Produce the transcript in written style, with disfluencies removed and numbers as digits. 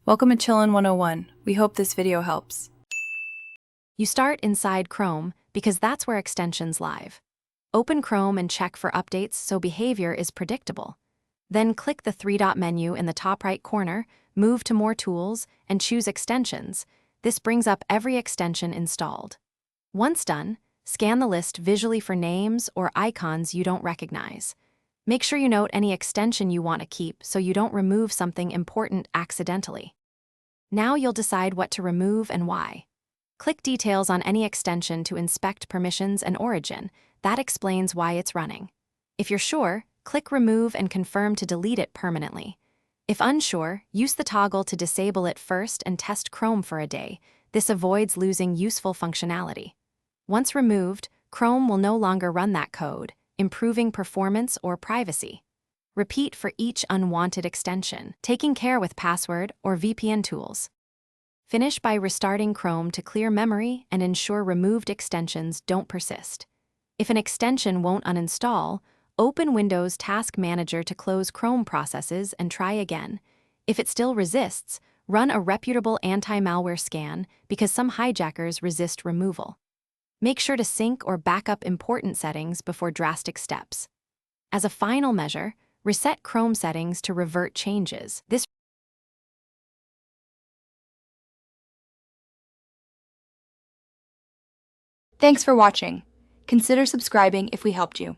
Welcome to Chillin' 101. We hope this video helps. You start inside Chrome because that's where extensions live. Open Chrome and check for updates so behavior is predictable. Then click the three-dot menu in the top right corner, move to More Tools, and choose Extensions. This brings up every extension installed. Once done, scan the list visually for names or icons you don't recognize. Make sure you note any extension you want to keep so you don't remove something important accidentally. Now you'll decide what to remove and why. Click Details on any extension to inspect permissions and origin. That explains why it's running. If you're sure, click Remove and confirm to delete it permanently. If unsure, use the toggle to disable it first and test Chrome for a day. This avoids losing useful functionality. Once removed, Chrome will no longer run that code, improving performance or privacy. Repeat for each unwanted extension, taking care with password or VPN tools. Finish by restarting Chrome to clear memory and ensure removed extensions don't persist. If an extension won't uninstall, open Windows Task Manager to close Chrome processes and try again. If it still resists, run a reputable anti-malware scan because some hijackers resist removal. Make sure to sync or back up important settings before drastic steps. As a final measure, reset Chrome settings to revert changes. Thanks for watching. Consider subscribing if we helped you.